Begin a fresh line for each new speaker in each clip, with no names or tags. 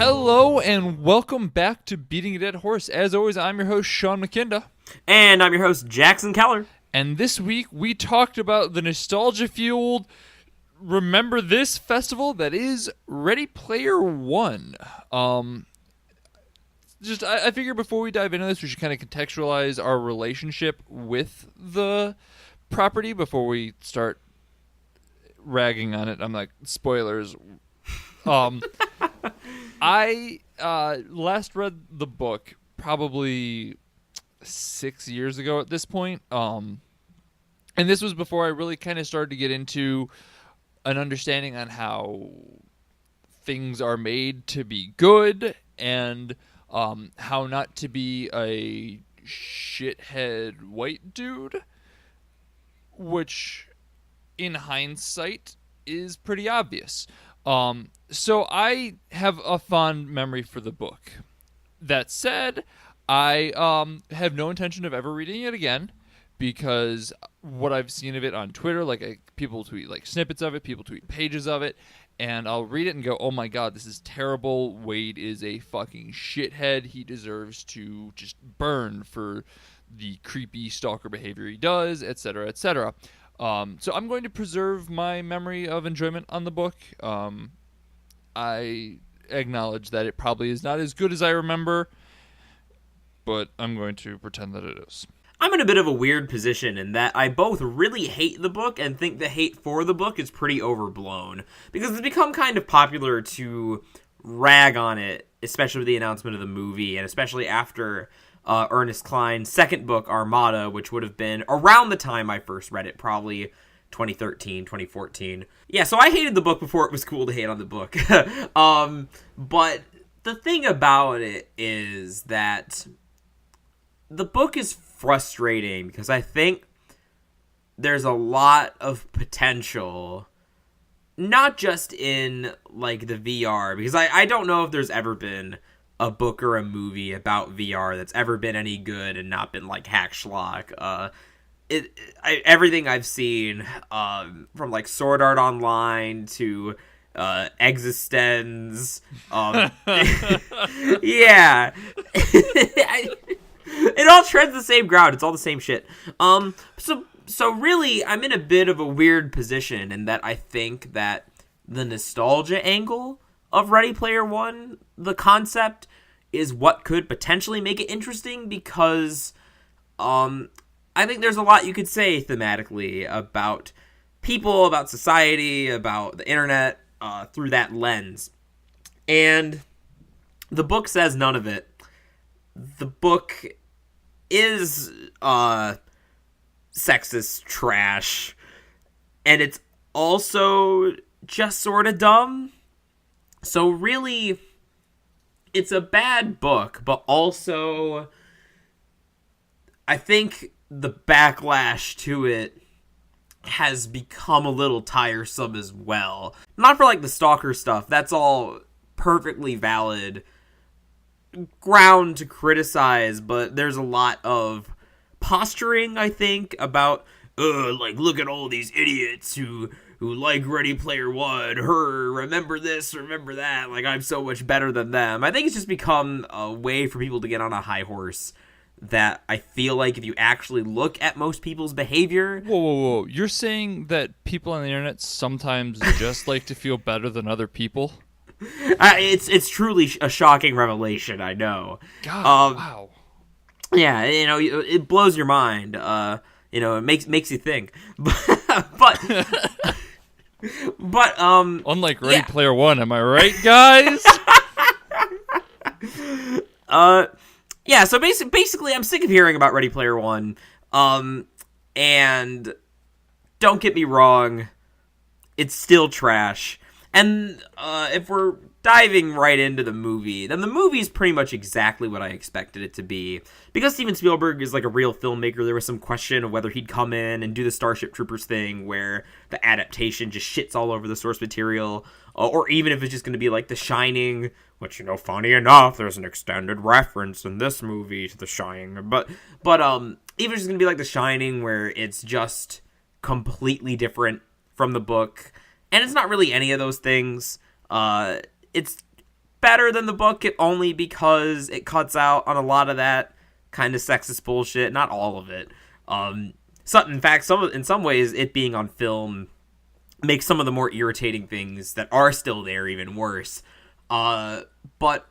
Hello and welcome back to Beating a Dead Horse. As always, I'm your host, Sean McKinda.
And I'm your host, Jackson Keller.
And this week, we talked about the nostalgia-fueled Remember This festival that is Ready Player One. I figure before we dive into this, we should kind of contextualize our relationship with the property before we start ragging on it. I'm like, spoilers. I last read the book probably 6 years ago at this point. And this was before I really kind of started to get into an understanding on how things are made to be good and how not to be a shithead white dude, which in hindsight is pretty obvious. So I have a fond memory for the book. That said, I have no intention of ever reading it again because what I've seen of it on Twitter, people tweet like snippets of it, people tweet pages of it, and I'll read it and go, oh my god, this is terrible. Wade is a fucking shithead. He deserves to just burn for the creepy stalker behavior he does, etc., etc. So I'm going to preserve my memory of enjoyment on the book. I acknowledge that it probably is not as good as I remember, but I'm going to pretend that it is.
I'm in a bit of a weird position in that I both really hate the book and think the hate for the book is pretty overblown, because it's become kind of popular to rag on it, especially with the announcement of the movie, and especially after Ernest Cline's second book, Armada, which would have been around the time I first read it, probably 2013, 2014. Yeah, so I hated the book before it was cool to hate on the book. But the thing about it is that the book is frustrating because I think there's a lot of potential, not just in, like, the VR, because I don't know if there's ever been a book or a movie about VR that's ever been any good and not been, like, hack schlock. Everything I've seen, from like Sword Art Online to Existence, yeah, it all treads the same ground. It's all the same shit. So really, I'm in a bit of a weird position in that I think that the nostalgia angle of Ready Player One, the concept, is what could potentially make it interesting because, I think there's a lot you could say thematically about people, about society, about the internet, through that lens. And the book says none of it. The book is sexist trash. And it's also just sort of dumb. So really, it's a bad book, but also I think the backlash to it has become a little tiresome as well. Not for, like, the stalker stuff. That's all perfectly valid ground to criticize, but there's a lot of posturing, I think, about, like, look at all these idiots who like Ready Player One, remember this, remember that, like, I'm so much better than them. I think it's just become a way for people to get on a high horse that I feel like if you actually look at most people's behavior...
Whoa. You're saying that people on the internet sometimes just like to feel better than other people?
It's truly a shocking revelation, I know.
God, wow.
Yeah, it blows your mind. It makes you think. But
Unlike Ready Player One, am I right, guys?
Yeah, so basically I'm sick of hearing about Ready Player One, and don't get me wrong, it's still trash. And if we're diving right into the movie, then the movie's pretty much exactly what I expected it to be. Because Steven Spielberg is like a real filmmaker, there was some question of whether he'd come in and do the Starship Troopers thing where the adaptation just shits all over the source material, or even if it's just going to be like The Shining, which, funny enough, there's an extended reference in this movie to The Shining, but even if it's just going to be like The Shining, where it's just completely different from the book, and it's not really any of those things. It's better than the book, only because it cuts out on a lot of that kind of sexist bullshit. Not all of it. In fact, in some ways, it being on film makes some of the more irritating things that are still there even worse. But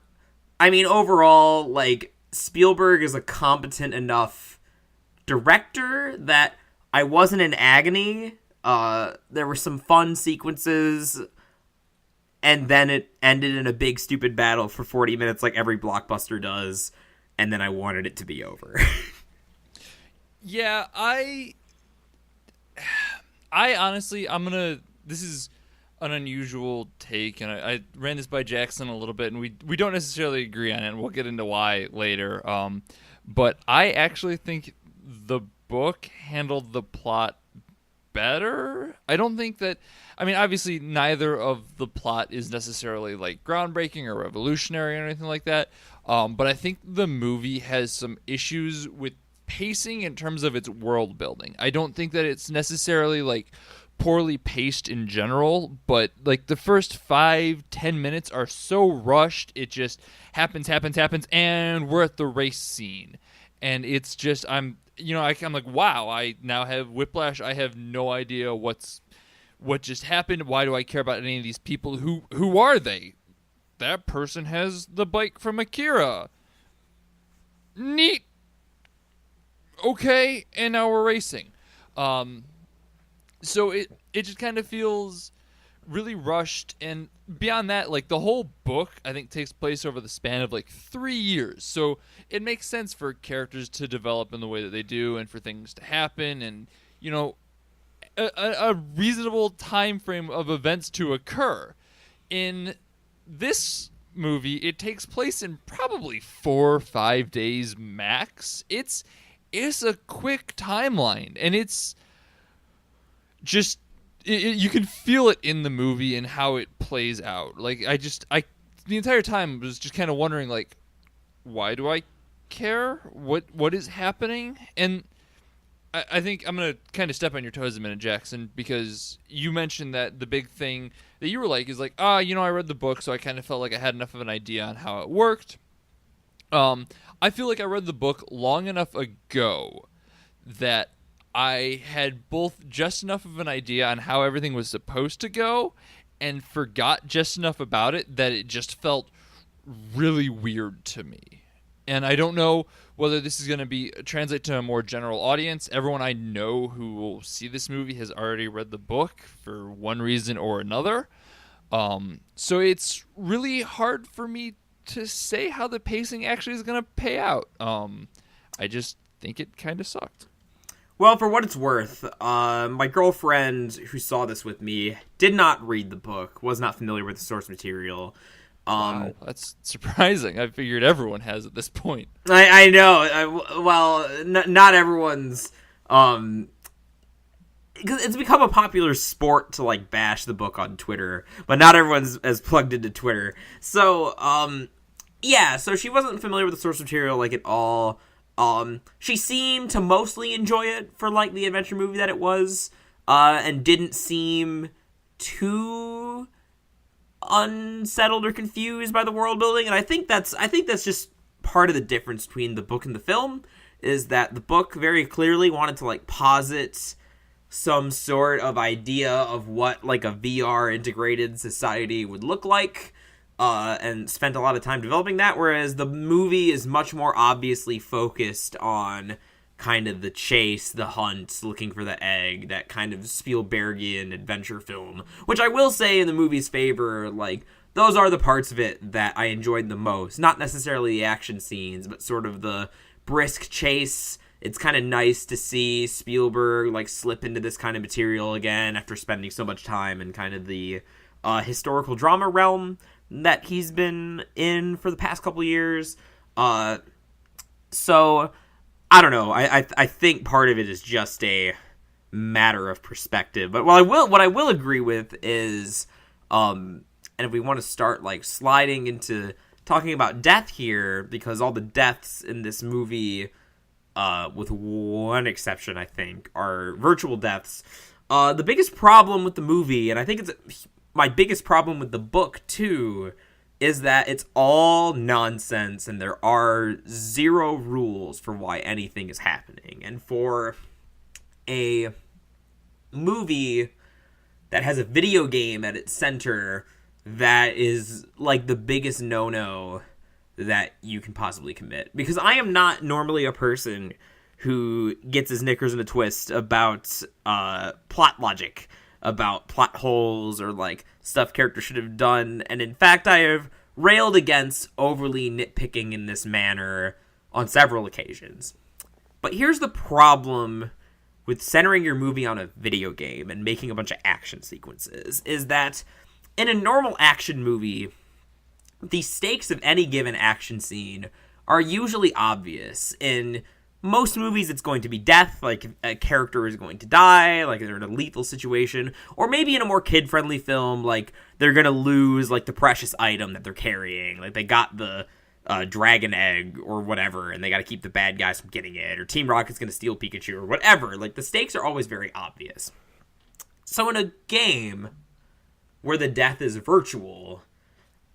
I mean, overall, like, Spielberg is a competent enough director that I wasn't in agony. There were some fun sequences, and then it ended in a big stupid battle for 40 minutes like every blockbuster does, and then I wanted it to be over.
Yeah, I honestly, this is an unusual take, and I ran this by Jackson a little bit, and we don't necessarily agree on it, and we'll get into why later. But I actually think the book handled the plot better. I don't think that, I mean, obviously neither of the plot is necessarily like groundbreaking or revolutionary or anything like that. But I think the movie has some issues with pacing in terms of its world building. I don't think that it's necessarily like poorly paced in general, but like the first 5-10 minutes are so rushed, it just happens, and we're at the race scene, and it's just I'm like, wow, I now have whiplash. I have no idea what just happened. Why do I care about any of these people? Who are they? That person has the bike from Akira. Neat. Okay, and now we're racing. So it just kind of feels really rushed, and beyond that, like, the whole book I think takes place over the span of like 3 years. So it makes sense for characters to develop in the way that they do, and for things to happen, and a reasonable time frame of events to occur. In this movie, it takes place in probably 4 or 5 days max. It's a quick timeline, and it's just you can feel it in the movie and how it plays out. Like, I the entire time was just kind of wondering, like, why do I care? What is happening? And I think I'm gonna kind of step on your toes a minute, Jackson, because you mentioned that the big thing that you were like is like, I read the book, so I kind of felt like I had enough of an idea on how it worked. I feel like I read the book long enough ago that I had both just enough of an idea on how everything was supposed to go and forgot just enough about it that it just felt really weird to me. And I don't know whether this is going to translate to a more general audience. Everyone I know who will see this movie has already read the book for one reason or another. So it's really hard for me to say how the pacing actually is going to pay out. I just think it kind of sucked.
Well, for what it's worth, my girlfriend who saw this with me did not read the book, was not familiar with the source material.
Wow, that's surprising. I figured everyone has at this point.
I know. Not everyone's... because it's become a popular sport to, like, bash the book on Twitter, but not everyone's as plugged into Twitter. So, so she wasn't familiar with the source material, like, at all. She seemed to mostly enjoy it for, like, the adventure movie that it was, and didn't seem too unsettled or confused by the world building. And I think that's just part of the difference between the book and the film, is that the book very clearly wanted to, like, posit some sort of idea of what, like, a VR integrated society would look like, and spent a lot of time developing that, whereas the movie is much more obviously focused on kind of the chase, the hunt, looking for the egg, that kind of Spielbergian adventure film, which I will say in the movie's favor, like, those are the parts of it that I enjoyed the most. Not necessarily the action scenes, but sort of the brisk chase. It's kind of nice to see Spielberg, like, slip into this kind of material again after spending so much time in kind of the historical drama realm that he's been in for the past couple years. So, I don't know. I think part of it is just a matter of perspective. But what I will agree with is, and if we want to start, like, sliding into talking about death here, because all the deaths in this movie, with one exception, I think, are virtual deaths. The biggest problem with the movie, and I think it's my biggest problem with the book, too, is that it's all nonsense and there are zero rules for why anything is happening. And for a movie that has a video game at its center, that is like the biggest no-no that you can possibly commit. Because I am not normally a person who gets his knickers in a twist about plot logic, about plot holes, or like stuff characters should have done. And in fact, I have railed against overly nitpicking in this manner on several occasions. But here's the problem with centering your movie on a video game and making a bunch of action sequences, is that in a normal action movie, the stakes of any given action scene are usually obvious. In most movies, it's going to be death, like a character is going to die, like they're in a lethal situation, or maybe in a more kid-friendly film, like they're going to lose like the precious item that they're carrying, like they got the dragon egg or whatever, and they got to keep the bad guys from getting it, or Team Rocket's going to steal Pikachu or whatever. Like the stakes are always very obvious. So in a game where the death is virtual,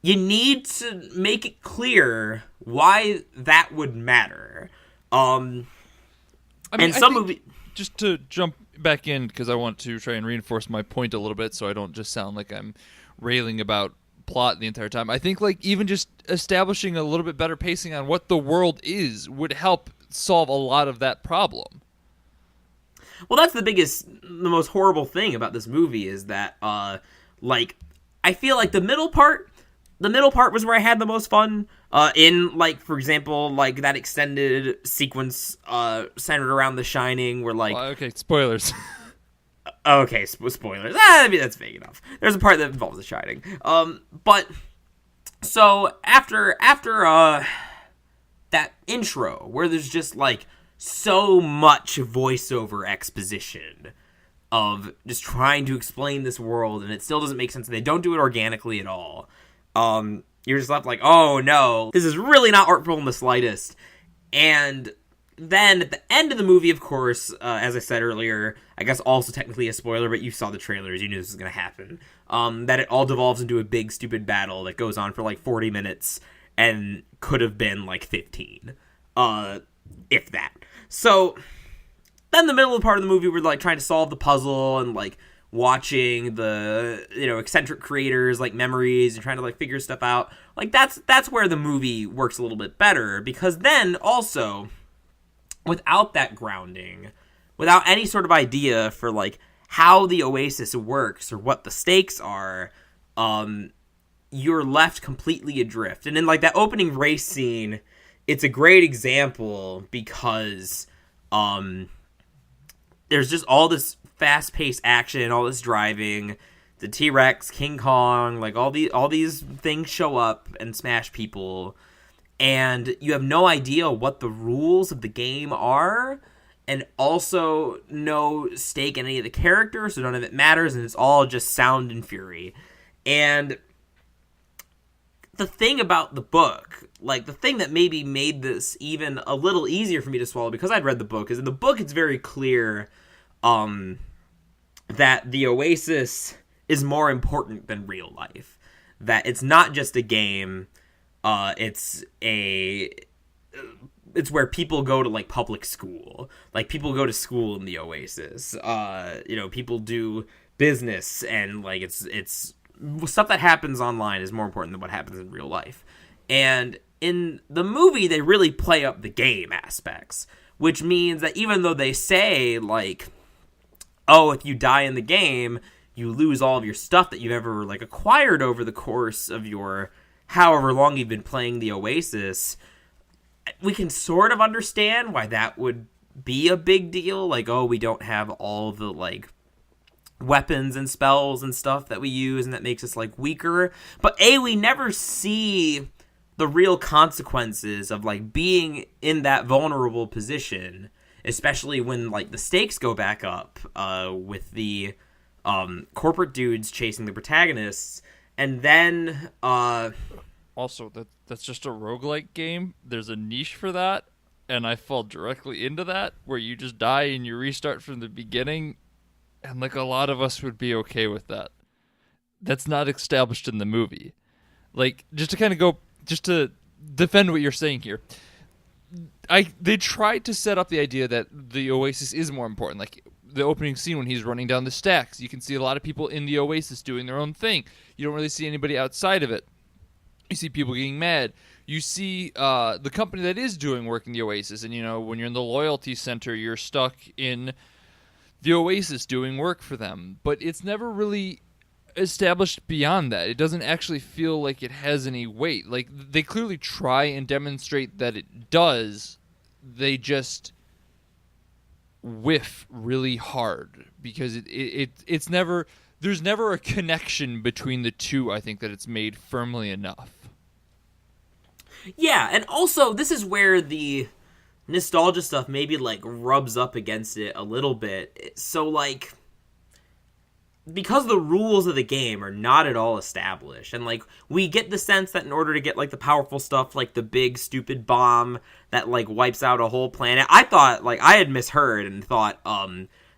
you need to make it clear why that would matter. I mean,
and some movie, just to jump back in, because I want to try and reinforce my point a little bit so I don't just sound like I'm railing about plot the entire time. I think like even just establishing a little bit better pacing on what the world is would help solve a lot of that problem.
Well, that's the most horrible thing about this movie, is that like I feel like the middle part was where I had the most fun. In like, for example, like that extended sequence centered around The Shining, where like
okay, spoilers.
Okay, spoilers. I mean, that's vague enough. There's a part that involves The Shining. But so after that intro, where there's just like so much voiceover exposition of just trying to explain this world, and it still doesn't make sense, and they don't do it organically at all. You're just left like, oh no, this is really not artful in the slightest. And then at the end of the movie, of course, as I said earlier, I guess also technically a spoiler, but you saw the trailers, you knew this was going to happen, that it all devolves into a big stupid battle that goes on for like 40 minutes and could have been like 15, if that. So then the middle part of the movie, we're like trying to solve the puzzle and like watching the, you know, eccentric creators like memories and trying to like figure stuff out. Like that's where the movie works a little bit better, because then also without that grounding, without any sort of idea for like how the Oasis works or what the stakes are, you're left completely adrift. And in like that opening race scene, it's a great example because there's just all this fast-paced action, all this driving, the T-Rex, King Kong, like all these things show up and smash people, and you have no idea what the rules of the game are, and also no stake in any of the characters, so none of it matters, and it's all just sound and fury. And the thing about the book, like the thing that maybe made this even a little easier for me to swallow, because I'd read the book, is in the book it's very clear that the Oasis is more important than real life. That it's not just a game, it's where people go to like public school. Like people go to school in the Oasis. You know, people do business, and like it's stuff that happens online is more important than what happens in real life. And in the movie, they really play up the game aspects, which means that even though they say like, oh, if you die in the game, you lose all of your stuff that you've ever like acquired over the course of your however long you've been playing the Oasis, we can sort of understand why that would be a big deal. Like, oh, we don't have all the like weapons and spells and stuff that we use, and that makes us like weaker. But we never see the real consequences of like being in that vulnerable position, especially when like the stakes go back up with the corporate dudes chasing the protagonists. And then
also that's just a roguelike game. There's a niche for that, and I fall directly into that, where you just die and you restart from the beginning, and like a lot of us would be okay with that. That's not established in the movie. Like, just to kind of go, just to defend what you're saying here. They tried to set up the idea that the Oasis is more important. Like the opening scene when he's running down the stacks, you can see a lot of people in the Oasis doing their own thing. You don't really see anybody outside of it. You see people getting mad. You see the company that is doing work in the Oasis, and when you're in the loyalty center, you're stuck in the Oasis doing work for them. But it's never really established beyond that. It doesn't actually feel like it has any weight. Like, they clearly try and demonstrate that it does. They just whiff really hard because it's never, there's never a connection between the two. I think that it's made firmly enough.
Yeah, and also this is where the nostalgia stuff maybe like rubs up against it a little bit. So like, because the rules of the game are not at all established, and like we get the sense that in order to get like the powerful stuff, like the big stupid bomb that like wipes out a whole planet, I thought, like, I had misheard and thought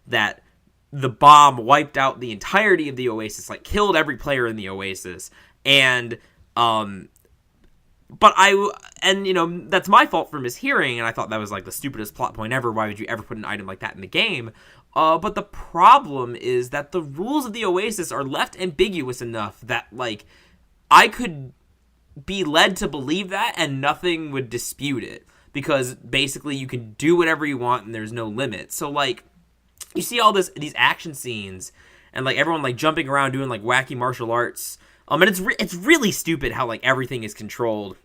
that the bomb wiped out the entirety of the Oasis, like killed every player in the Oasis, and but that's my fault for mishearing, and I thought that was like the stupidest plot point ever. Why would you ever put an item like that in the game? But the problem is that the rules of the Oasis are left ambiguous enough that, like, I could be led to believe that and nothing would dispute it. Because basically you can do whatever you want and there's no limit. So, like, you see all these action scenes and, like, everyone, like, jumping around doing, like, wacky martial arts. And it's really stupid how, like, everything is controlled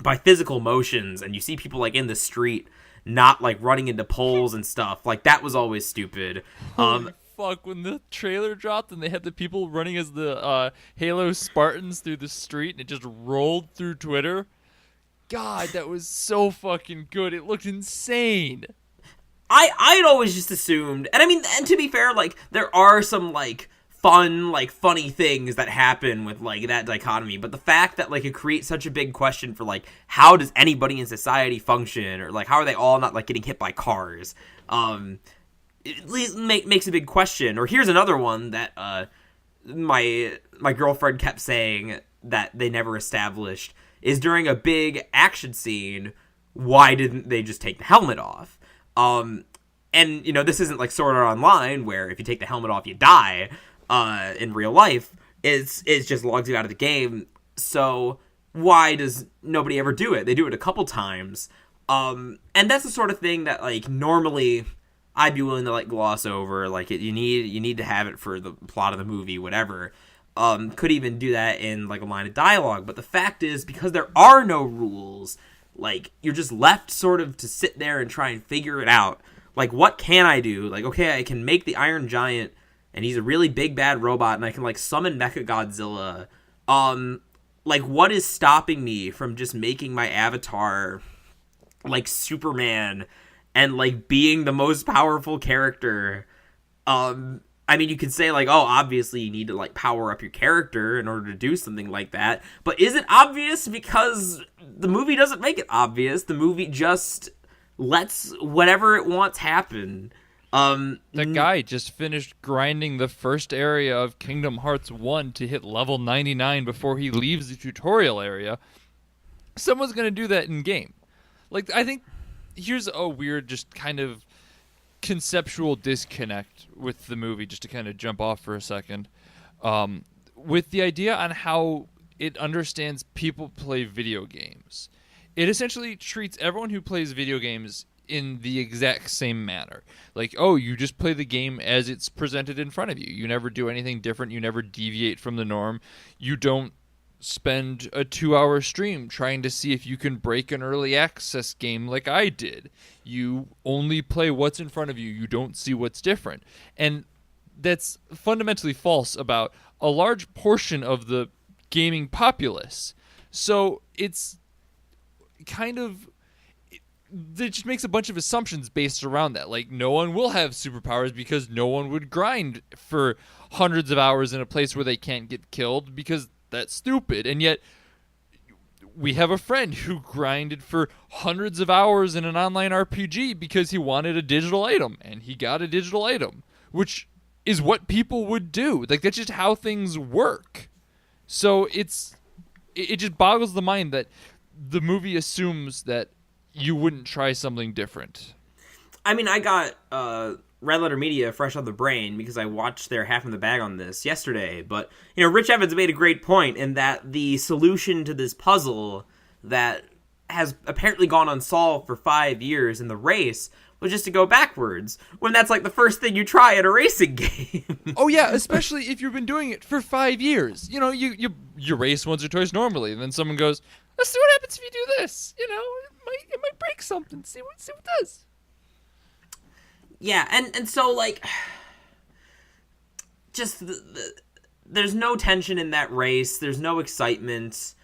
by physical motions. And you see people, like, in the street not like running into poles and stuff. Like, that was always stupid.
Fuck, when the trailer dropped and they had the people running as the Halo Spartans through the street and it just rolled through Twitter. God, that was so fucking good. It looked insane.
I'd always just assumed, and I mean, and to be fair, like, there are some like fun, like, funny things that happen with, like, that dichotomy, but the fact that, like, it creates such a big question for, like, how does anybody in society function, or, like, how are they all not, like, getting hit by cars, it makes a big question. Or here's another one that, my girlfriend kept saying that they never established, is during a big action scene, why didn't they just take the helmet off? And, this isn't, like, Sword Art Online, where if you take the helmet off, you die, in real life. It just logs you out of the game. So why does nobody ever do it? They do it a couple times. And that's the sort of thing that, like, normally I'd be willing to, like, gloss over. Like, you need to have it for the plot of the movie, whatever. Could even do that in, like, a line of dialogue. But the fact is, because there are no rules, like, you're just left sort of to sit there and try and figure it out. Like, what can I do? Like, okay, I can make the Iron Giant, and he's a really big bad robot, and I can, like, summon Mechagodzilla. Like, what is stopping me from just making my avatar, like, Superman, and, like, being the most powerful character? I mean, you could say, like, oh, obviously you need to, like, power up your character in order to do something like that. But is it obvious? Because the movie doesn't make it obvious. The movie just lets whatever it wants happen.
The guy just finished grinding the first area of Kingdom Hearts 1 to hit level 99 before he leaves the tutorial area. Someone's going to do that in game. Like, I think here's a weird, just kind of conceptual disconnect with the movie, just to kind of jump off for a second. With the idea on how it understands people play video games. It essentially treats everyone who plays video games in the exact same manner. Like, oh, you just play the game as it's presented in front of you. You never do anything different. You never deviate from the norm. You don't spend a 2-hour stream trying to see if you can break an early access game like I did. You only play what's in front of you. You don't see what's different. And that's fundamentally false about a large portion of the gaming populace. So it's kind of, it just makes a bunch of assumptions based around that. Like, no one will have superpowers because no one would grind for hundreds of hours in a place where they can't get killed, because that's stupid. And yet we have a friend who grinded for hundreds of hours in an online RPG because he wanted a digital item, and he got a digital item, which is what people would do. Like, that's just how things work. So it's it just boggles the mind that the movie assumes that you wouldn't try something different.
I mean, I got Red Letter Media fresh on the brain because I watched their Half in the Bag on this yesterday. But, Rich Evans made a great point in that the solution to this puzzle that has apparently gone unsolved for 5 years in the race was just to go backwards, when that's like the first thing you try at a racing game.
Oh yeah, especially if you've been doing it for 5 years. You race once or twice normally, and then someone goes, "Let's see what happens if you do this." It might break something. See what it does.
Yeah, and so like, just there's no tension in that race. There's no excitement.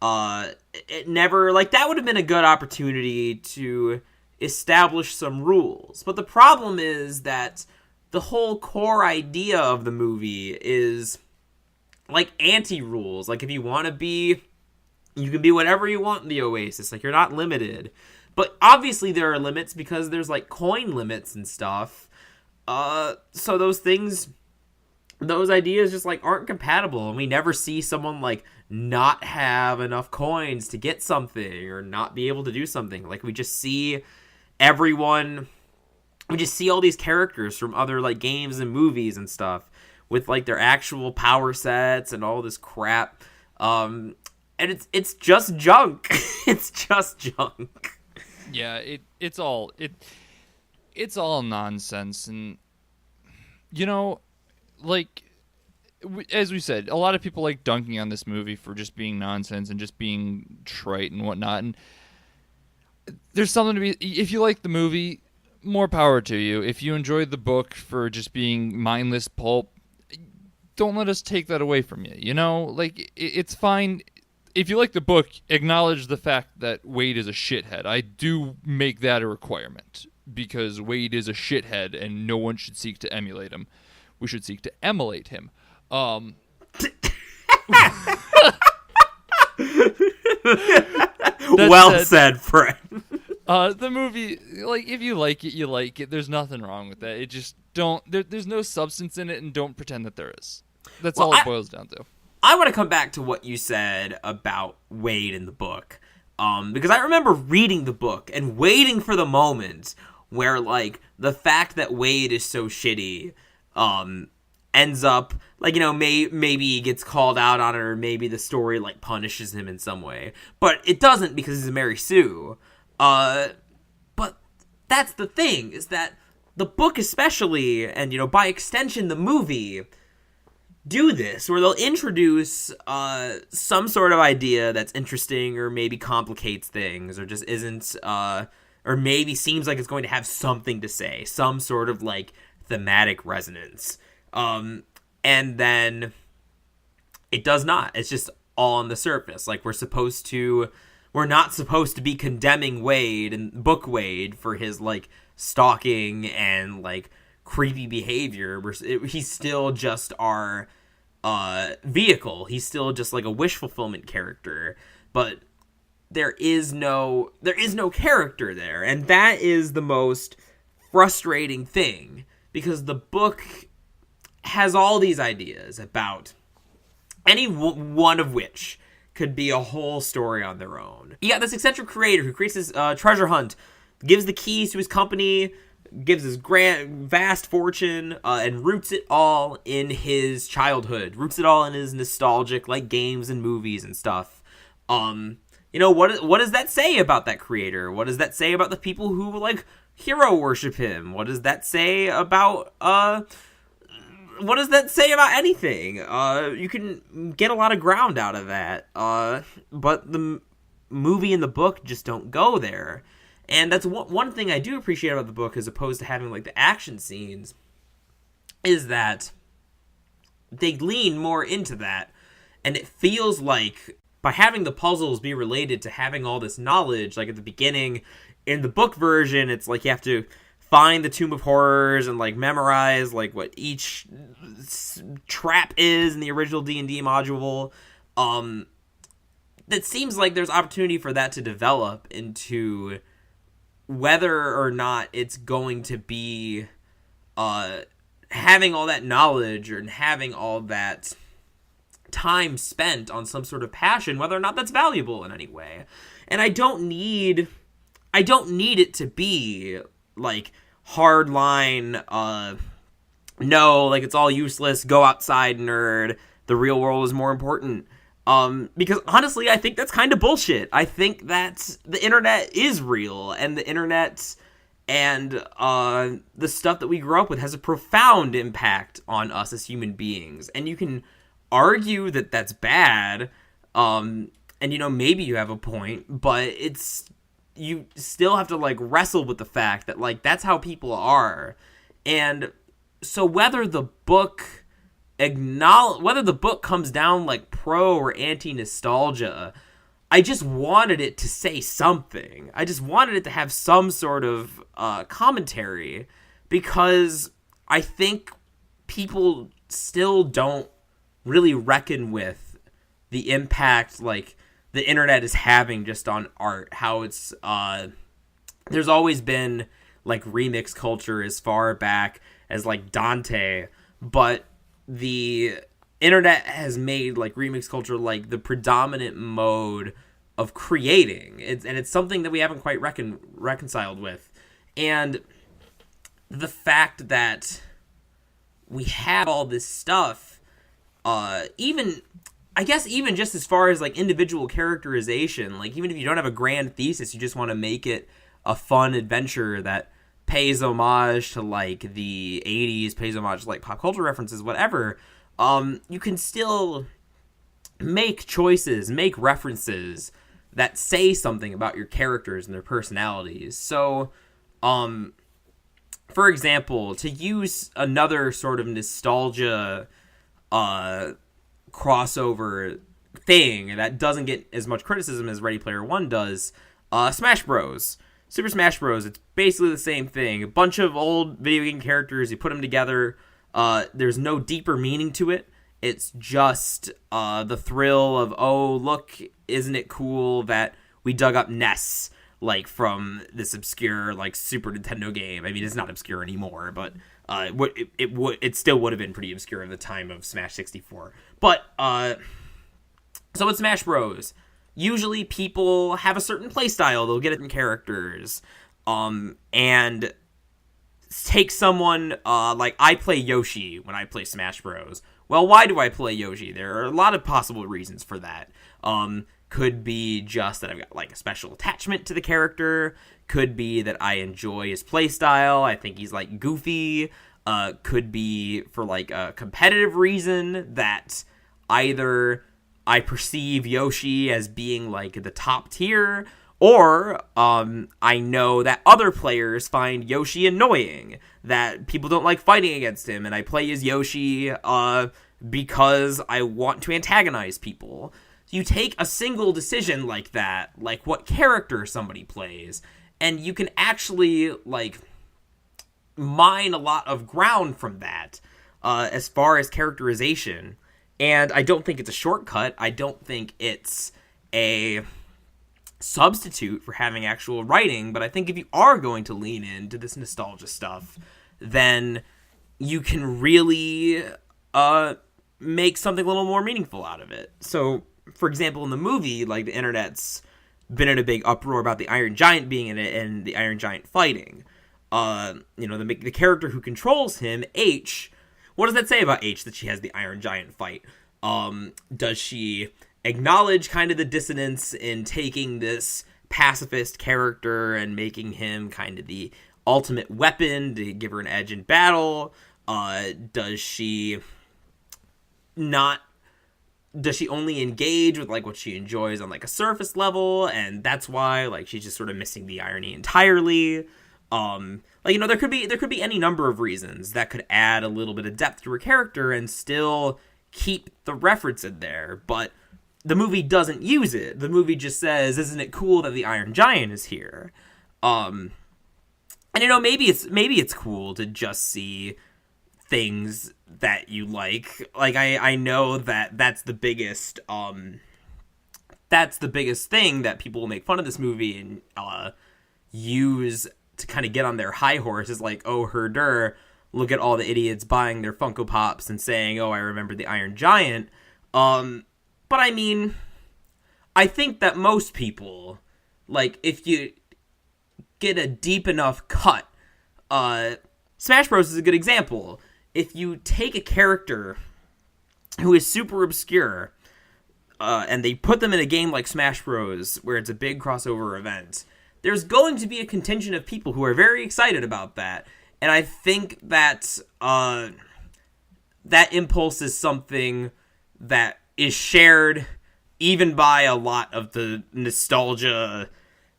It never, like, that would have been a good opportunity to establish some rules. But the problem is that the whole core idea of the movie is like anti-rules. Like, if you want to be, you can be whatever you want in the Oasis. Like, you're not limited. But obviously there are limits because there's like coin limits and stuff. So those ideas just like aren't compatible, and we never see someone like not have enough coins to get something or not be able to do something. Like, we just see all these characters from other like games and movies and stuff with like their actual power sets and all this crap. And it's just junk. It's just junk.
Yeah, it's all nonsense, and like, as we said, a lot of people like dunking on this movie for just being nonsense and just being trite and whatnot. And there's something to be. If you like the movie, more power to you. If you enjoyed the book for just being mindless pulp, don't let us take that away from you. Like, it's fine. If you like the book, acknowledge the fact that Wade is a shithead. I do make that a requirement, because Wade is a shithead and no one should seek to emulate him. We should seek to emulate him. Well
said, friend.
The movie, like, if you like it, you like it. There's nothing wrong with that. It just there's no substance in it, and don't pretend that there is. That's all it boils down to.
I want to come back to what you said about Wade in the book, because I remember reading the book and waiting for the moment where, like, the fact that Wade is so shitty ends up, like, maybe he gets called out on it, or maybe the story, like, punishes him in some way. But it doesn't, because he's a Mary Sue. But that's the thing, is that the book especially, and, by extension the movie, do this, where they'll introduce some sort of idea that's interesting, or maybe complicates things, or just isn't, or maybe seems like it's going to have something to say, some sort of like thematic resonance, and then it does not. It's just all on the surface. Like, we're not supposed to be condemning Wade and Book Wade for his like stalking and like creepy behavior. He's still just our vehicle. He's still just like a wish fulfillment character, but there is no character there, and that is the most frustrating thing, because the book has all these ideas about any one of which could be a whole story on their own. You got this eccentric creator who creates this treasure hunt, gives the keys to his company, gives his vast fortune, and roots it all in his childhood. Roots it all in his nostalgic, like, games and movies and stuff. What does that say about that creator? What does that say about the people who, like, hero worship him? What does that say about, what does that say about anything? You can get a lot of ground out of that. But the movie and the book just don't go there. And that's one thing I do appreciate about the book, as opposed to having, like, the action scenes, is that they lean more into that. And it feels like, by having the puzzles be related to having all this knowledge, like at the beginning, in the book version, it's like you have to find the Tomb of Horrors and, like, memorize, like, what each trap is in the original D&D module. It seems like there's opportunity for that to develop into whether or not it's going to be having all that knowledge, or having all that time spent on some sort of passion, whether or not that's valuable in any way. And I don't need it to be like hardline, no, like it's all useless, go outside, nerd, the real world is more important. Because honestly, I think that's kind of bullshit. I think that the internet is real, and the internet and the stuff that we grew up with has a profound impact on us as human beings. And you can argue that that's bad, and maybe you have a point, but you still have to like wrestle with the fact that like that's how people are. And so whether the book comes down like pro or anti nostalgia, I just wanted it to say something. I just wanted it to have some sort of commentary, because I think people still don't really reckon with the impact like the internet is having just on art. How it's there's always been like remix culture as far back as like Dante, but the internet has made like remix culture like the predominant mode of creating. It's something that we haven't quite reconciled with. And the fact that we have all this stuff, even just as far as like individual characterization, like even if you don't have a grand thesis, you just want to make it a fun adventure that pays homage to like the 80s, pays homage to like pop culture references, whatever, you can still make choices, make references that say something about your characters and their personalities. So, for example, to use another sort of nostalgia crossover thing that doesn't get as much criticism as Ready Player One does, Smash Bros. Super Smash Bros. It's basically the same thing. A bunch of old video game characters, you put them together. There's no deeper meaning to it. It's just the thrill of, oh, look, isn't it cool that we dug up Ness, like, from this obscure, like, Super Nintendo game. I mean, it's not obscure anymore, but it still would have been pretty obscure at the time of Smash 64. But, so with Smash Bros., usually people have a certain playstyle. They'll get it in characters. And take someone, like I play Yoshi when I play Smash Bros. Well, why do I play Yoshi? There are a lot of possible reasons for that. Could be just that I've got like a special attachment to the character. Could be that I enjoy his playstyle. I think he's like goofy. Could be for like a competitive reason that either I perceive Yoshi as being like the top tier, or I know that other players find Yoshi annoying, that people don't like fighting against him, and I play as Yoshi because I want to antagonize people. You take a single decision like that, like what character somebody plays, and you can actually like mine a lot of ground from that as far as characterization. And I don't think it's a shortcut. I don't think it's a substitute for having actual writing, but I think if you are going to lean into this nostalgia stuff, then you can really make something a little more meaningful out of it. So, for example, in the movie, like, the internet's been in a big uproar about the Iron Giant being in it and the Iron Giant fighting. The character who controls him, H, what does that say about H, that she has the Iron Giant fight? Does she acknowledge kind of the dissonance in taking this pacifist character and making him kind of the ultimate weapon to give her an edge in battle? Does she only engage with like what she enjoys on like a surface level, and that's why like she's just sort of missing the irony entirely? There could be any number of reasons that could add a little bit of depth to her character and still keep the reference in there, but the movie doesn't use it. The movie just says, isn't it cool that the Iron Giant is here? And maybe it's cool to just see things that you like. Like, I know that's the biggest thing that people will make fun of this movie and use to kind of get on their high horse, is like, oh, herder, look at all the idiots buying their Funko Pops and saying, oh, I remember the Iron Giant. But I mean, I think that most people, like, if you get a deep enough cut, Smash Bros. Is a good example. If you take a character who is super obscure, and they put them in a game like Smash Bros., where it's a big crossover event, there's going to be a contingent of people who are very excited about that. And I think that that impulse is something that is shared even by a lot of the nostalgia,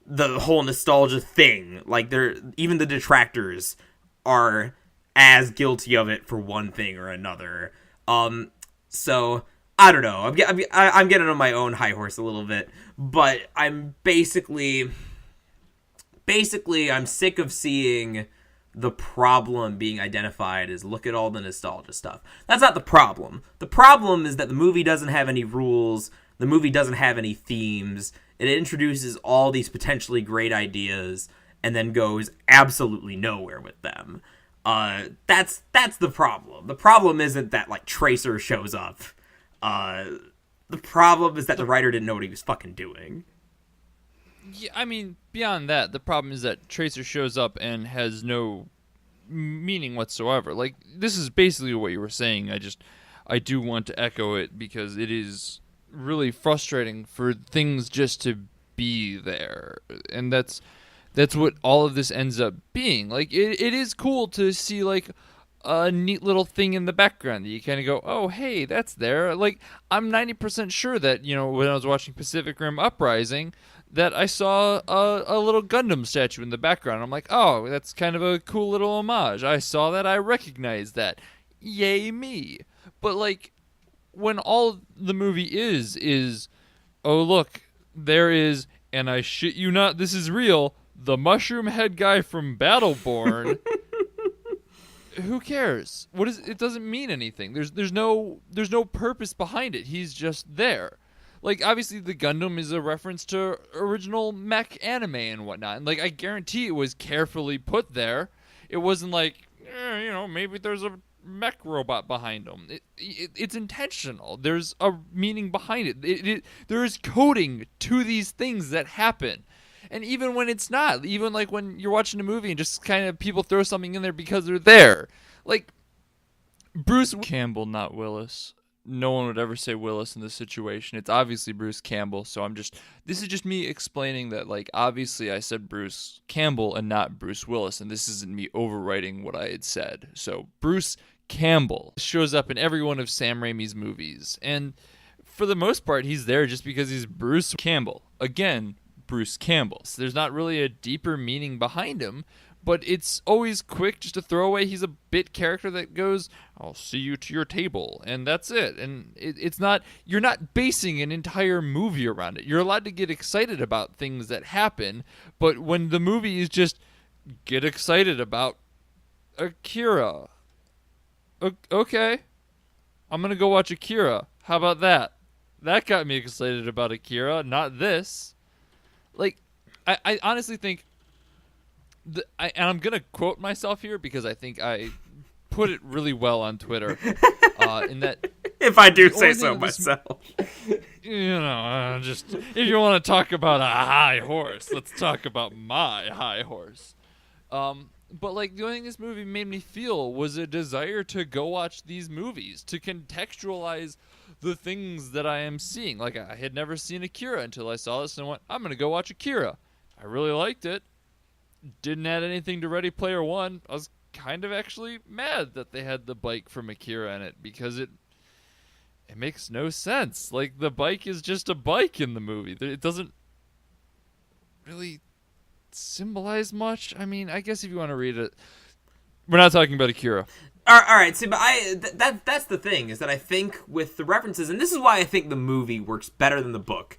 the whole nostalgia thing. Like, even the detractors are as guilty of it for one thing or another. So I don't know. I'm getting on my own high horse a little bit, but I'm basically I'm sick of seeing the problem being identified as, look at all the nostalgia stuff. That's not the problem. The problem is that the movie doesn't have any rules. The movie doesn't have any themes. It introduces all these potentially great ideas and then goes absolutely nowhere with them. That's the problem. The problem isn't that, like, Tracer shows up. The problem is that the writer didn't know what he was fucking doing.
Yeah, I mean, beyond that, the problem is that Tracer shows up and has no meaning whatsoever. Like, this is basically what you were saying. I do want to echo it because it is really frustrating for things just to be there. And that's what all of this ends up being. Like, it is cool to see, like, a neat little thing in the background that you kind of go, oh, hey, that's there. Like, I'm 90% sure that, when I was watching Pacific Rim Uprising, that I saw a little Gundam statue in the background. I'm like, oh, that's kind of a cool little homage. I saw that. I recognized that. Yay me. But, like, when all the movie is, oh, look, there is, and I shit you not, this is real, the mushroom head guy from Battleborn. Who cares? It doesn't mean anything. There's no purpose behind it. He's just there. Like, obviously the Gundam is a reference to original mech anime and whatnot. And, like, I guarantee it was carefully put there. It wasn't like, maybe there's a mech robot behind him. It's intentional. There's a meaning behind it. There is coding to these things that happen. And even when it's not, even like when you're watching a movie and just kind of people throw something in there because they're there. Like, Bruce Campbell, not Willis. No one would ever say Willis in this situation. It's obviously Bruce Campbell, so this is just me explaining that, like, obviously I said Bruce Campbell and not Bruce Willis, and this isn't me overwriting what I had said. So Bruce Campbell shows up in every one of Sam Raimi's movies, and for the most part he's there just because he's Bruce Campbell. Again, Bruce Campbell. So there's not really a deeper meaning behind him, but it's always quick just to throw away. He's a bit character that goes, I'll see you to your table, and that's it. And it's not, you're not basing an entire movie around it. You're allowed to get excited about things that happen, but when the movie is just, get excited about Akira. Okay, I'm gonna go watch Akira. How about that? That got me excited about Akira, not this. Like, I honestly think, and I'm going to quote myself here because I think I put it really well on Twitter, in that...
If I do say so myself.
Just, if you want to talk about a high horse, let's talk about my high horse. But, like, the only thing this movie made me feel was a desire to go watch these movies, to contextualize the things that I am seeing. Like, I had never seen Akira until I saw this and went, I'm going to go watch Akira. I really liked it. Didn't add anything to Ready Player One. I was kind of actually mad that they had the bike from Akira in it because it makes no sense. Like, the bike is just a bike in the movie. It doesn't really symbolize much. I mean, I guess if you want to read it, we're not talking about Akira.
All right. See, but that's the thing, is that I think with the references, and this is why I think the movie works better than the book,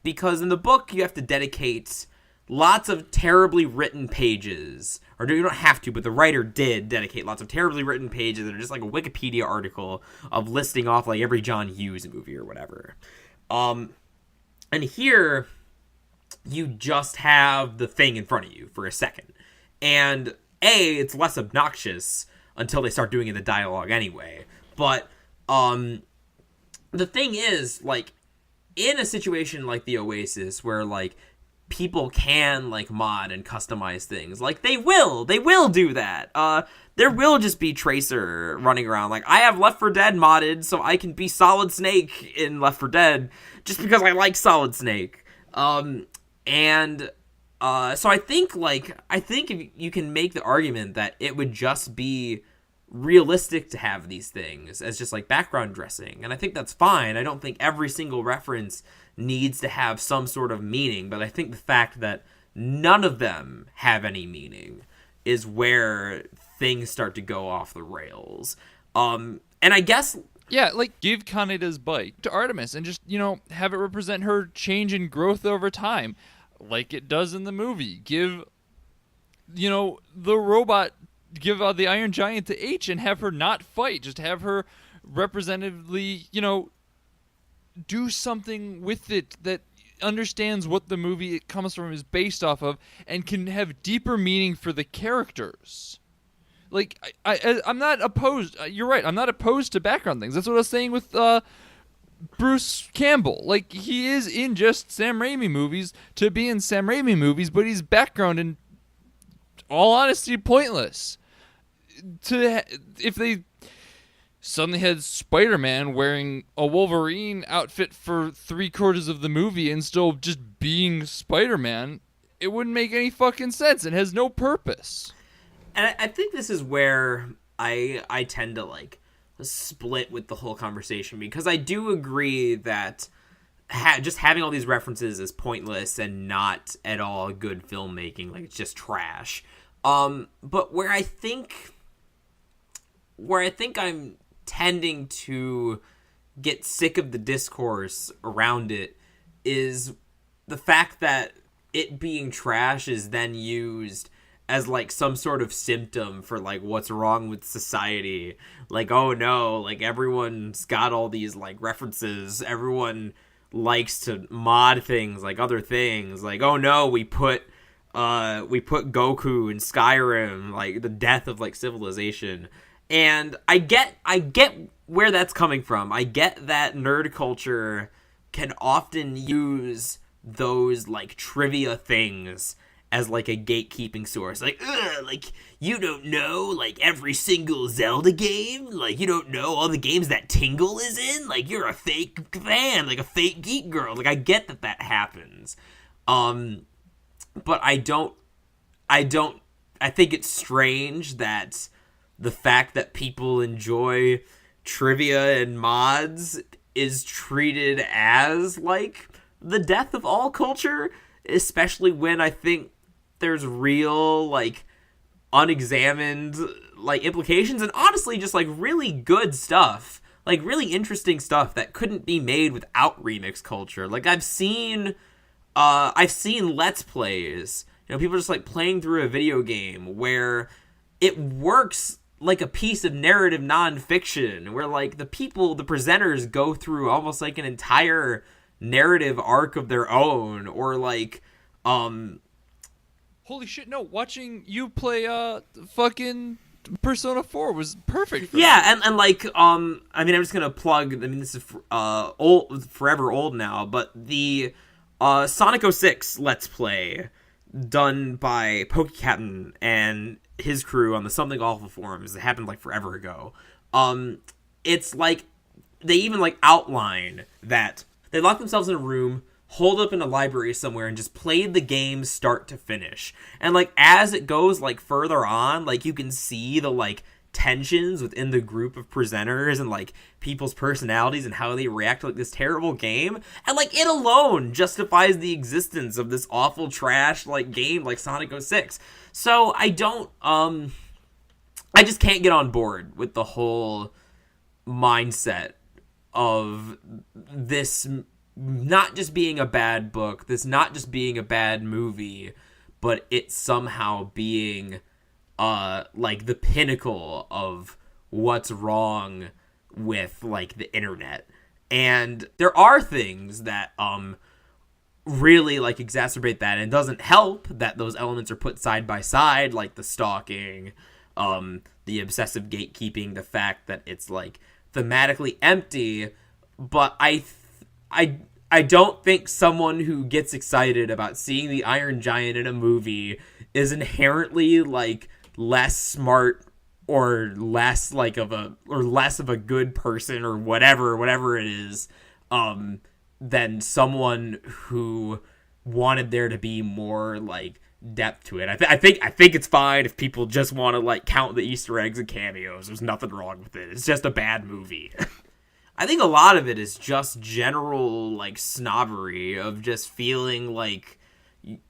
because in the book you have to dedicate lots of terribly written pages, or you don't have to, but the writer did dedicate lots of terribly written pages that are just like a Wikipedia article of listing off like every John Hughes movie or whatever. And here you just have the thing in front of you for a second, and it's less obnoxious until they start doing it in the dialogue anyway. But the thing is, like, in a situation like the Oasis, where, like, people can, like, mod and customize things, like, they will do that. There will just be Tracer running around. Like, I have Left 4 Dead modded, so I can be Solid Snake in Left 4 Dead, just because I like Solid Snake. And so I think if you can make the argument that it would just be realistic to have these things as just like background dressing, and I think that's fine. I don't think every single reference needs to have some sort of meaning, but I think the fact that none of them have any meaning is where things start to go off the rails. And I guess,
yeah, like, give Kaneda's bike to Artemis and just, have it represent her change and growth over time, like it does in the movie. Give, the robot, give the Iron Giant to H and have her not fight. Just have her representatively, do something with it that understands what the movie it comes from is based off of and can have deeper meaning for the characters. Like, I'm not opposed. You're right. I'm not opposed to background things. That's what I was saying with Bruce Campbell. Like, he is in just Sam Raimi movies to be in Sam Raimi movies, but he's background in all honesty pointless. If they suddenly had Spider-Man wearing a Wolverine outfit for 3/4 of the movie and still just being Spider-Man, it wouldn't make any fucking sense. It has no purpose.
And I think this is where I tend to, like, split with the whole conversation, because I do agree that just having all these references is pointless and not at all good filmmaking. Like, it's just trash. But where I think I'm tending to get sick of the discourse around it is the fact that it being trash is then used as, like, some sort of symptom for, like, what's wrong with society. Like, oh no, like, everyone's got all these, like, references. Everyone likes to mod things, like, other things. Like, oh no, we put Goku in Skyrim, like, the death of, like, civilization. And I get where that's coming from. I get that nerd culture can often use those, like, trivia things as, like, a gatekeeping source. Like, like, you don't know, like, every single Zelda game? Like, you don't know all the games that Tingle is in? Like, you're a fake fan, like a fake geek girl. Like, I get that happens. But I think it's strange that the fact that people enjoy trivia and mods is treated as, like, the death of all culture, especially when I think there's real, like, unexamined, like, implications, and honestly just, like, really good stuff, like, really interesting stuff that couldn't be made without remix culture. Like, I've seen Let's Plays, people just, like, playing through a video game where it works like a piece of narrative nonfiction, where, like, the presenters go through almost like an entire narrative arc of their own, or, like,
holy shit, no, watching you play fucking Persona 4 was perfect for
yeah, and like, I mean, I'm just gonna plug, I mean, this is old, forever old now, but the Sonic 06 Let's Play done by PokeCaptain and his crew on the Something Awful forums, it happened, like, forever ago. It's like, they even, like, outline that they lock themselves in a room, hold up in a library somewhere, and just played the game start to finish. And, like, as it goes, like, further on, like, you can see the, like, tensions within the group of presenters and, like, people's personalities and how they react to, like, this terrible game. And, like, it alone justifies the existence of this awful trash, like, game like Sonic 06. So I don't, I just can't get on board with the whole mindset of this not just being a bad book, this not just being a bad movie, but it somehow being, like, the pinnacle of what's wrong with, like, the internet. And there are things that, really, like, exacerbate that, and it doesn't help that those elements are put side by side, like the stalking, the obsessive gatekeeping, the fact that it's, like, thematically empty, but I don't think someone who gets excited about seeing the Iron Giant in a movie is inherently like less smart or less of a good person or whatever it is, than someone who wanted there to be more like depth to it. I think it's fine if people just want to like count the Easter eggs and cameos. There's nothing wrong with it. It's just a bad movie. I think a lot of it is just general like snobbery of just feeling like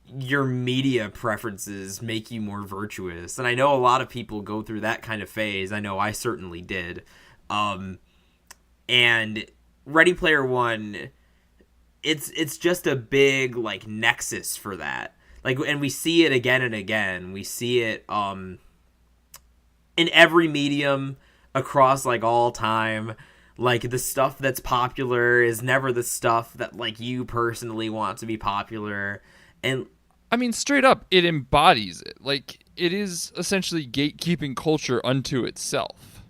your media preferences make you more virtuous. And I know a lot of people go through that kind of phase. I know I certainly did. And Ready Player One, it's just a big like nexus for that. Like, and we see it again and again. We see it in every medium across like all time. Like, the stuff that's popular is never the stuff that like you personally want to be popular. And
I mean, straight up, it embodies it. Like, it is essentially gatekeeping culture unto itself.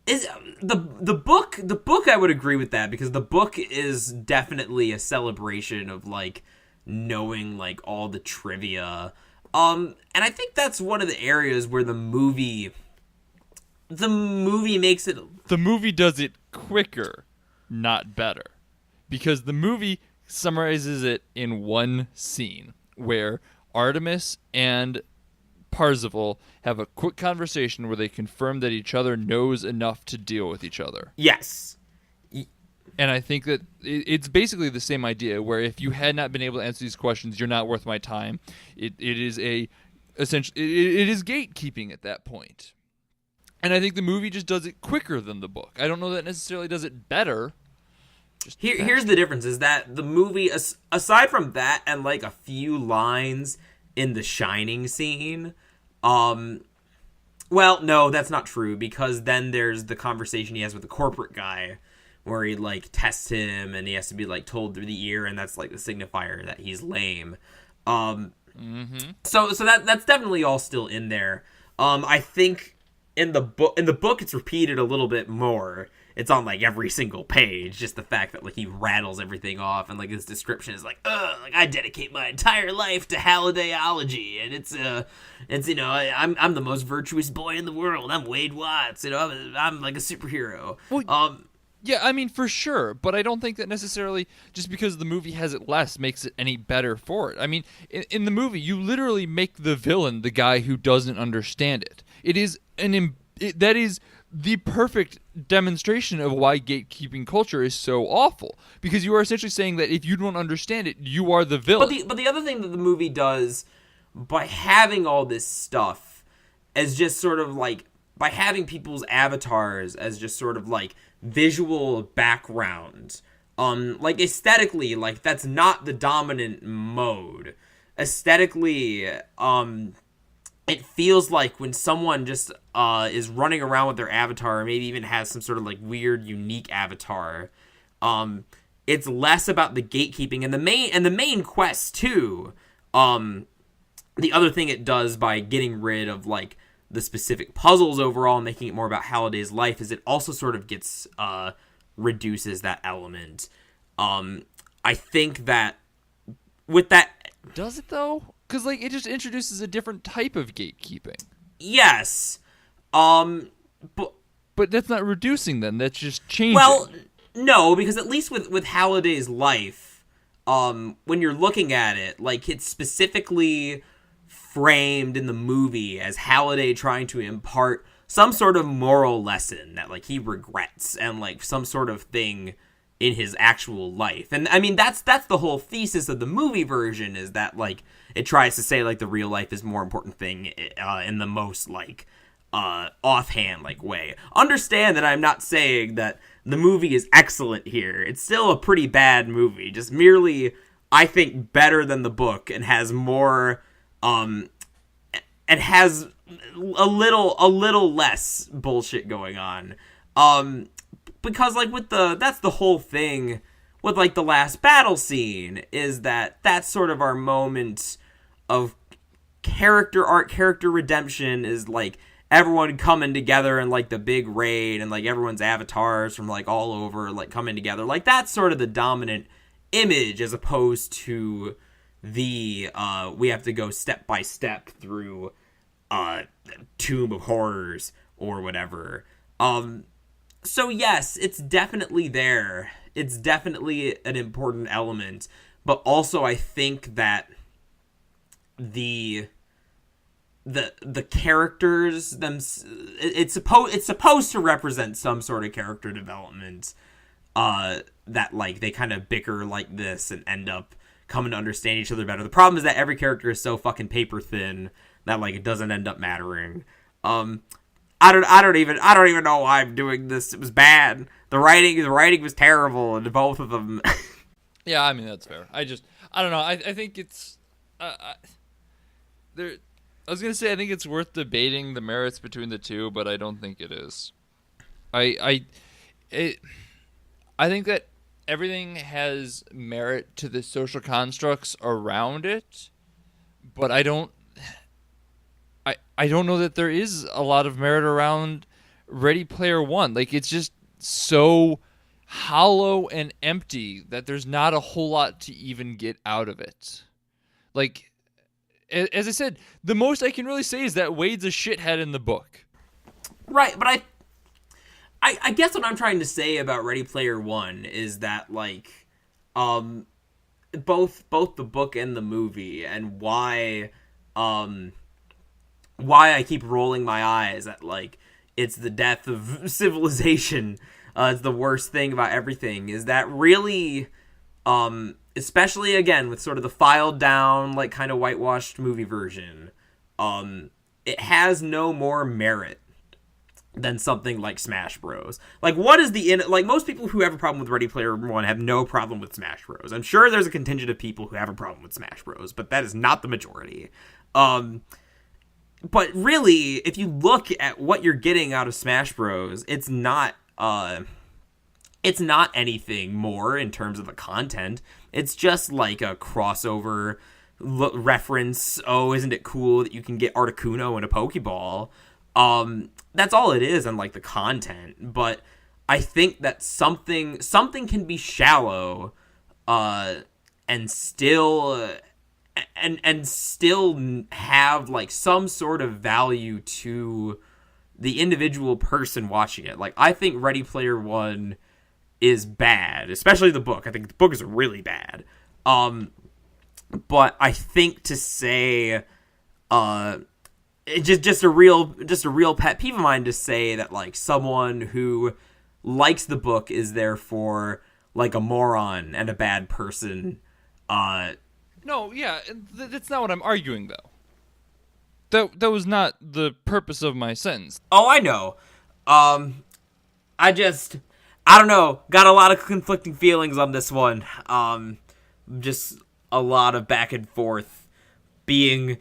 Is the book I would agree with that, because the book is definitely a celebration of like knowing like all the trivia. And I think that's one of the areas where the movie makes it.
The movie does it quicker, not better. Because the movie summarizes it in one scene where Artemis and Parzival have a quick conversation where they confirm that each other knows enough to deal with each other.
Yes.
And I think that it's basically the same idea, where if you had not been able to answer these questions, you're not worth my time. It is essentially it is gatekeeping at that point. And I think the movie just does it quicker than the book. I don't know that it necessarily does it better.
Here's the difference, is that the movie, aside from that and like a few lines in the Shining scene, well, no, that's not true, because then there's the conversation he has with the corporate guy where he like tests him and he has to be like told through the ear, and that's like the signifier that he's lame. So that's definitely all still in there. I think in the book it's repeated a little bit more. It's on like every single page, just the fact that like he rattles everything off, and like his description is like, like I dedicate my entire life to Hallidayology, and it's you know, I'm the most virtuous boy in the world. I'm Wade Watts, you know, I'm like a superhero.
Well, yeah, I mean, for sure, but I don't think that necessarily just because the movie has it less makes it any better for it. I mean, in the movie, you literally make the villain the guy who doesn't understand it. It is that is the perfect demonstration of why gatekeeping culture is so awful, because you are essentially saying that if you don't understand it, you are the villain.
But the other thing that the movie does by having all this stuff as just sort of like, by having people's avatars as just sort of like visual background, like aesthetically, like that's not the dominant mode. Aesthetically, it feels like when someone just is running around with their avatar, or maybe even has some sort of like weird, unique avatar, it's less about the gatekeeping and the main quest too. The other thing it does by getting rid of like the specific puzzles overall and making it more about Halliday's life is it also sort of gets reduces that element. I think that with that,
does it though? Because like it just introduces a different type of gatekeeping.
Yes,
but that's not reducing then. That's just changing.
Well, no, because at least with Halliday's life, when you're looking at it, like it's specifically framed in the movie as Halliday trying to impart some sort of moral lesson that like he regrets, and like some sort of thing in his actual life. And I mean that's the whole thesis of the movie version, is that like it tries to say like the real life is more important thing in the most like offhand like way. Understand that I'm not saying that the movie is excellent here. It's still a pretty bad movie, just merely I think better than the book, and has more and has a little less bullshit going on. Because like that's the whole thing with like the last battle scene, is that that's sort of our moment of character arc, character redemption, is like everyone coming together in like the big raid and like everyone's avatars from like all over like coming together. Like that's sort of the dominant image as opposed to the we have to go step by step through Tomb of Horrors or whatever. So yes, it's definitely there. It's definitely an important element, but also I think that the characters it's supposed to represent some sort of character development that like they kind of bicker like this and end up coming to understand each other better. The problem is that every character is so fucking paper thin that like it doesn't end up mattering. I don't even know why I'm doing this. It was bad. The writing was terrible in both of them.
Yeah, I mean that's fair. I don't know. I think it's there. I was gonna say I think it's worth debating the merits between the two, but I don't think it is. I think that everything has merit to the social constructs around it, but I don't know that there is a lot of merit around Ready Player One. Like it's just so hollow and empty that there's not a whole lot to even get out of it. Like, as I said, the most I can really say is that Wade's a shithead in the book.
Right, but I guess what I'm trying to say about Ready Player One is that like both the book and the movie, and why I keep rolling my eyes at like it's the death of civilization, it's the worst thing about everything, is that really especially again with sort of the filed down like kind of whitewashed movie version, it has no more merit than something like Smash Bros. Like, what is like, most people who have a problem with Ready Player One have no problem with Smash Bros. I'm sure there's a contingent of people who have a problem with Smash Bros, but that is not the majority. But really, if you look at what you're getting out of Smash Bros, it's not anything more in terms of the content. It's just like a crossover reference. Oh, isn't it cool that you can get Articuno in a Pokeball? That's all it is on like the content. But I think that something can be shallow, and still have like some sort of value to the individual person watching it. Like, I think Ready Player One is bad, especially the book. I think the book is really bad. But I think to say, it's just a real pet peeve of mine to say that like someone who likes the book is therefore like a moron and a bad person.
No, yeah, that's not what I'm arguing though. That was not the purpose of my sentence.
Oh, I know. I don't know. Got a lot of conflicting feelings on this one. Just a lot of back and forth, being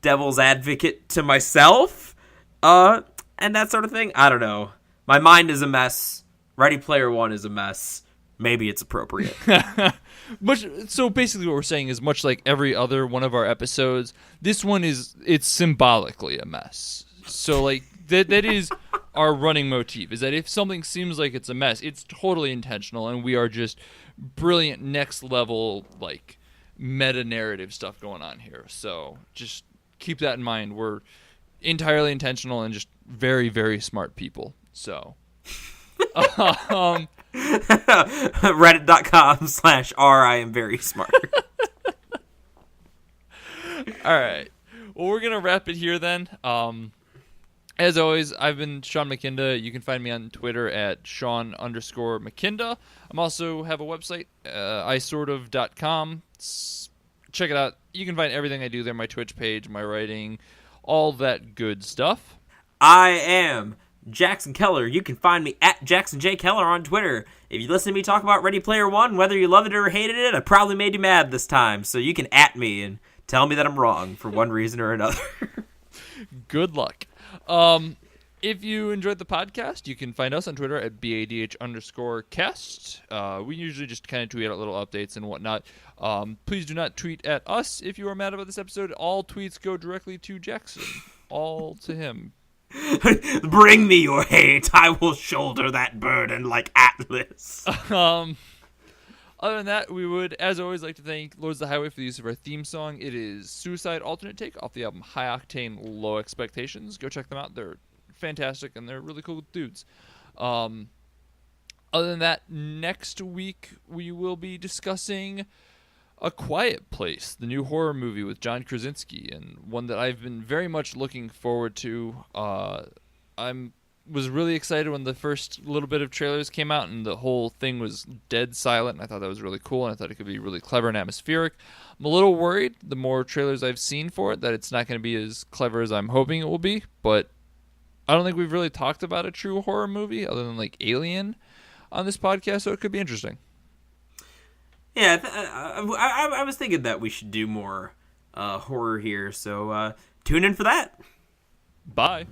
devil's advocate to myself, and that sort of thing. I don't know. My mind is a mess. Ready Player One is a mess. Maybe it's appropriate.
So basically what we're saying is, much like every other one of our episodes, this one it's symbolically a mess. So like that is our running motif, is that if something seems like it's a mess, it's totally intentional, and we are just brilliant next level like meta narrative stuff going on here. So just keep that in mind. We're entirely intentional and just very, very smart people. So
Reddit.com/r I am very smart.
All right. Well, we're going to wrap it here then. As always, I've been Sean McKinda. You can find me on Twitter at Sean_McKinda. I'm also have a website, isortof.com. Check it out. You can find everything I do there, my Twitch page, my writing, all that good stuff.
I am Jackson Keller. You can find me at Jackson J. Keller on Twitter. If you listen to me talk about Ready Player One, whether you loved it or hated it, I probably made you mad this time. So you can at me and tell me that I'm wrong for one reason or another.
Good luck. If you enjoyed the podcast, you can find us on Twitter at BADH_cast. We usually just kind of tweet out little updates and whatnot. Please do not tweet at us if you are mad about this episode. All tweets go directly to Jackson. All to him.
Bring me your hate. I will shoulder that burden like Atlas.
Other than that, we would, as always, like to thank Lords of the Highway for the use of our theme song. It is Suicide Alternate Take off the album High Octane Low Expectations. Go check them out. They're fantastic, and they're really cool dudes. Other than that, next week we will be discussing A Quiet Place, the new horror movie with John Krasinski, and one that I've been very much looking forward to. Was really excited when the first little bit of trailers came out and the whole thing was dead silent. And I thought that was really cool, and I thought it could be really clever and atmospheric. I'm a little worried, the more trailers I've seen for it, that it's not going to be as clever as I'm hoping it will be. But I don't think we've really talked about a true horror movie other than like Alien on this podcast, so it could be interesting.
Yeah, I was thinking that we should do more horror here, so tune in for that.
Bye.